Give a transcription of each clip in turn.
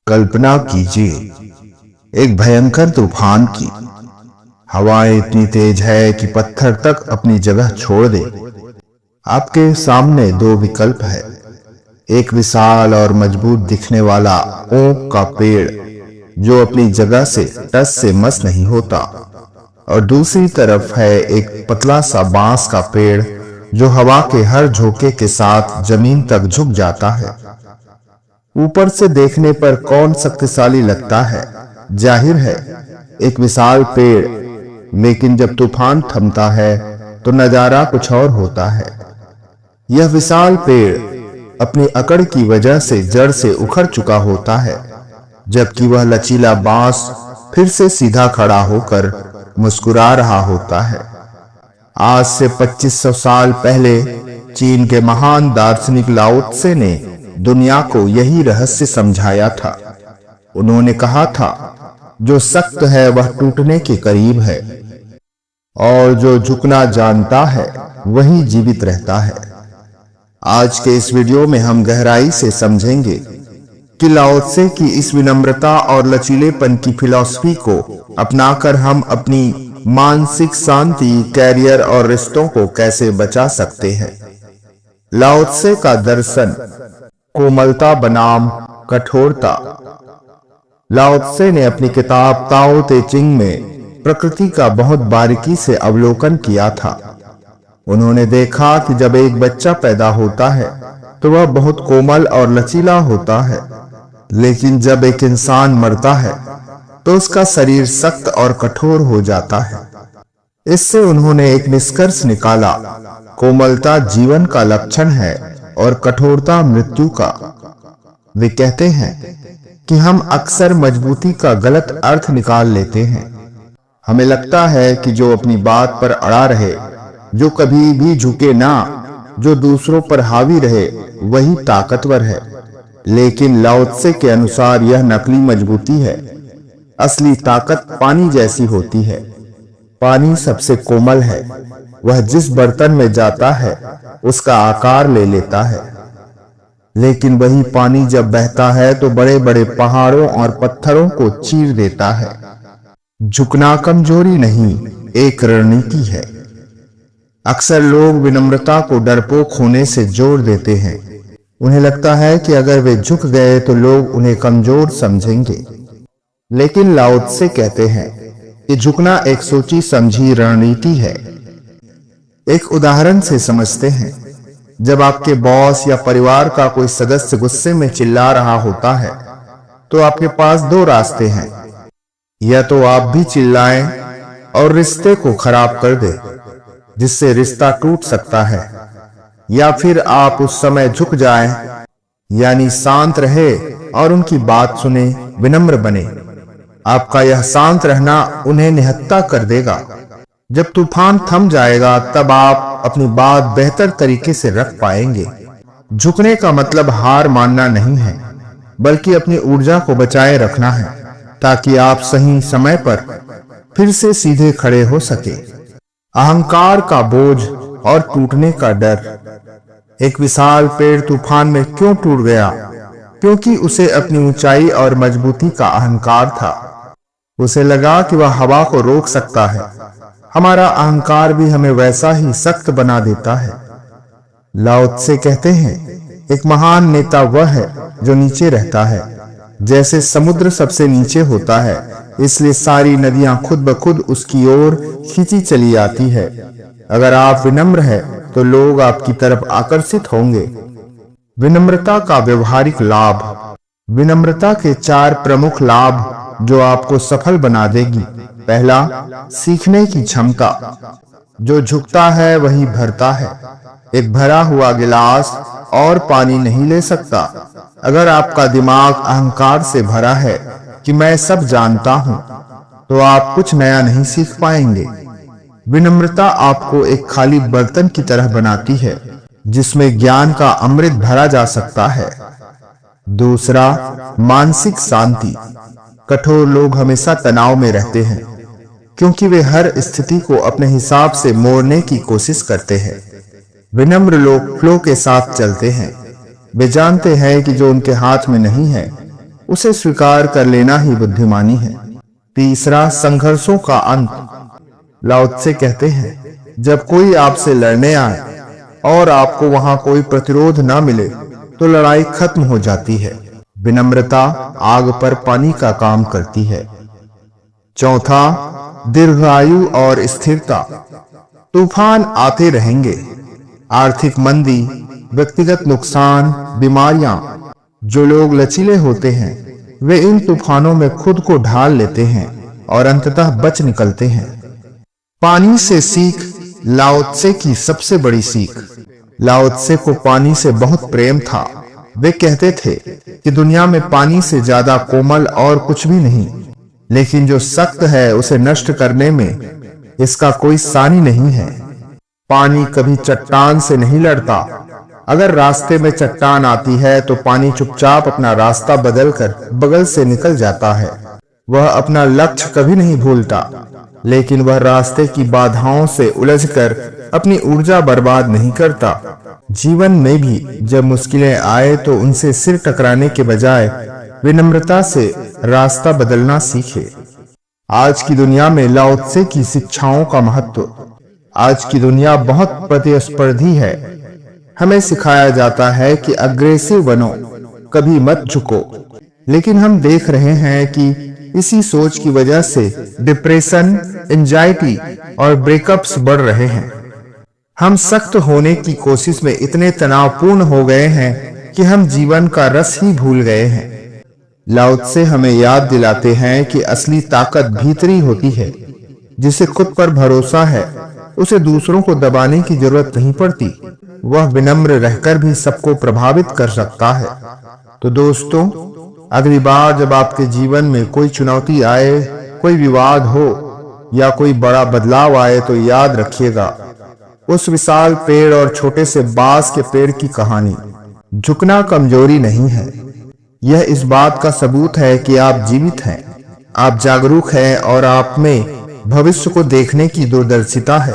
कल्पना कीजिए एक भयंकर तूफान की। हवाएं इतनी तेज है कि पत्थर तक अपनी जगह छोड़ दे। आपके सामने दो विकल्प है, एक विशाल और मजबूत दिखने वाला ओक का पेड़ जो अपनी जगह से टस से मस नहीं होता, और दूसरी तरफ है एक पतला सा बांस का पेड़ जो हवा के हर झोंके के साथ जमीन तक झुक जाता है। ऊपर से देखने पर कौन शक्तिशाली लगता है? जाहिर है एक विशाल पेड़, लेकिन जब तूफान थमता है तो नजारा कुछ और होता है। यह विशाल पेड़ अपनी अकड़ की वजह से जड़ से उखड़ चुका होता है, जबकि वह लचीला बांस फिर से सीधा खड़ा होकर मुस्कुरा रहा होता है। आज से 2500 साल पहले चीन के महान दार्शनिक लाओ त्से ने दुनिया को यही रहस्य समझाया था। उन्होंने कहा था, जो सख्त है वह टूटने के करीब है, और जो झुकना जानता है वही जीवित रहता है। आज के इस वीडियो में हम गहराई से समझेंगे कि लाओ त्से की इस विनम्रता और लचीलेपन की फिलॉसफी को अपनाकर हम अपनी मानसिक शांति, कैरियर और रिश्तों को कैसे बचा सकते हैं। लाओ त्से का दर्शन कोमलता बनाम कठोरता। लाओ त्से ने अपनी किताब ताओ ते चिंग में प्रकृति का बहुत बारीकी से अवलोकन किया था। उन्होंने देखा कि जब एक बच्चा पैदा होता है तो वह बहुत कोमल और लचीला होता है, लेकिन जब एक इंसान मरता है तो उसका शरीर सख्त और कठोर हो जाता है। इससे उन्होंने एक निष्कर्ष निकाला, कोमलता जीवन का लक्षण है और कठोरता मृत्यु का। वे कहते हैं कि हम अक्सर मजबूती का गलत अर्थ निकाल लेते हैं। हमें लगता है कि जो अपनी बात पर अड़ा रहे, जो कभी भी झुके ना, जो दूसरों पर हावी रहे, वही ताकतवर है। लेकिन लाओ त्से के अनुसार यह नकली मजबूती है। असली ताकत पानी जैसी होती है। पानी सबसे कोमल है। वह जिस बर्तन में जाता है उसका आकार ले लेता है, लेकिन वही पानी जब बहता है तो बड़े बड़े पहाड़ों और पत्थरों को चीर देता है। झुकना कमजोरी नहीं, एक रणनीति है। अक्सर लोग विनम्रता को डरपोक होने से जोड़ देते हैं। उन्हें लगता है कि अगर वे झुक गए तो लोग उन्हें कमजोर समझेंगे। लेकिन लाओ त्से कहते हैं कि झुकना एक सोची समझी रणनीति है। एक उदाहरण से समझते हैं। जब आपके बॉस या परिवार का कोई सदस्य गुस्से में चिल्ला रहा होता है तो आपके पास दो रास्ते हैं, या तो आप भी चिल्लाएं और रिश्ते को खराब कर दें, जिससे रिश्ता टूट सकता है, या फिर आप उस समय झुक जाएं, यानी शांत रहे और उनकी बात सुने, विनम्र बने। आपका यह शांत रहना उन्हें निहत्था कर देगा। जब तूफान थम जाएगा तब आप अपनी बात बेहतर तरीके से रख पाएंगे। झुकने का मतलब हार मानना नहीं है, बल्कि अपनी ऊर्जा को बचाए रखना है, ताकि आप सही समय पर फिर से सीधे खड़े हो सके। अहंकार का बोझ और टूटने का डर। एक विशाल पेड़ तूफान में क्यों टूट गया? क्योंकि उसे अपनी ऊंचाई और मजबूती का अहंकार था। उसे लगा कि वह हवा को रोक सकता है। हमारा अहंकार भी हमें वैसा ही सख्त बना देता है। लाओ त्से कहते हैं, एक महान नेता वह है जो नीचे रहता है। जैसे समुद्र सबसे नीचे होता है, इसलिए सारी नदियां खुद ब खुद उसकी ओर खींची चली आती है। अगर आप विनम्र हैं तो लोग आपकी तरफ आकर्षित होंगे। विनम्रता का व्यवहारिक लाभ। विनम्रता के 4 प्रमुख लाभ जो आपको सफल बना देगी। पहला, सीखने की क्षमता। जो झुकता है वही भरता है। एक भरा हुआ गिलास और पानी नहीं ले सकता। अगर आपका दिमाग अहंकार से भरा है कि मैं सब जानता हूं, तो आप कुछ नया नहीं सीख पाएंगे। विनम्रता आपको एक खाली बर्तन की तरह बनाती है, जिसमें ज्ञान का अमृत भरा जा सकता है। दूसरा, मानसिक शांति। कठोर लोग हमेशा तनाव में रहते हैं, क्योंकि वे हर स्थिति को अपने हिसाब से मोड़ने की कोशिश करते हैं। विनम्र लोग फ्लो के साथ चलते हैं। वे जानते हैं कि जो उनके हाथ में नहीं है उसे स्वीकार कर लेना ही बुद्धिमानी है। तीसरा, संघर्षों का अंत। लाओ त्से कहते हैं, जब कोई आपसे लड़ने आए और आपको वहां कोई प्रतिरोध ना मिले तो लड़ाई खत्म हो जाती है। विनम्रता आग पर पानी का काम करती है। चौथा, दीर्घायु और स्थिरता। तूफान आते रहेंगे, आर्थिक मंदी, व्यक्तिगत नुकसान, बीमारियां। जो लोग लचीले होते हैं वे इन तूफानों में खुद को ढाल लेते हैं और अंततः बच निकलते हैं। पानी से सीख लाओ त्से की सबसे बड़ी सीख। लाओ त्से को पानी से बहुत प्रेम था। वे कहते थे कि दुनिया में पानी से ज्यादा कोमल और कुछ भी नहीं, लेकिन जो सख्त है उसे नष्ट करने में इसका कोई सानी नहीं है। पानी कभी चट्टान से नहीं लड़ता। अगर रास्ते में चट्टान आती है तो पानी चुपचाप अपना रास्ता बदलकर बगल से निकल जाता है। वह अपना लक्ष्य कभी नहीं भूलता, लेकिन वह रास्ते की बाधाओं से उलझकर अपनी ऊर्जा बर्बाद नहीं करता। जीवन में भी जब मुश्किलें आए तो उनसे सिर टकराने के बजाय विनम्रता से रास्ता बदलना सीखे। आज की दुनिया में लाओ त्से की शिक्षाओं का महत्व। आज की दुनिया बहुत प्रतिस्पर्धी है। हमें सिखाया जाता है कि अग्रेसिव बनो, कभी मत झुको, लेकिन हम देख रहे हैं कि इसी सोच की वजह से डिप्रेशन, एंजाइटी और ब्रेकअप्स बढ़ रहे हैं। हम सख्त होने की कोशिश में इतने तनावपूर्ण हो गए हैं कि हम जीवन का रस ही भूल गए हैं। लाओ त्से हमें याद दिलाते हैं कि असली ताकत भीतरी होती है। जिसे खुद पर भरोसा है उसे दूसरों को दबाने की जरूरत नहीं पड़ती। वह विनम्र रहकर भी सबको प्रभावित कर सकता है। तो दोस्तों, अगली बार जब आपके जीवन में कोई चुनौती आए, कोई विवाद हो या कोई बड़ा बदलाव आए तो याद रखिएगा उस विशाल पेड़ और छोटे से बांस के पेड़ की कहानी। झुकना कमजोरी नहीं है, यह इस बात का सबूत है कि आप जीवित हैं, आप जागरूक हैं और आप में भविष्य को देखने की दूरदर्शिता है।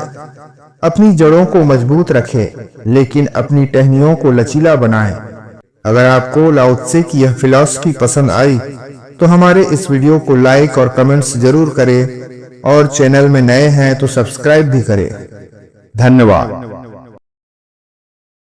अपनी जड़ों को मजबूत रखें, लेकिन अपनी टहनियों को लचीला बनाएं। अगर आपको लाओ त्से की यह फिलॉसफी पसंद आई तो हमारे इस वीडियो को लाइक और कमेंट्स जरूर करें और चैनल में नए हैं तो सब्सक्राइब भी करें। धन्यवाद।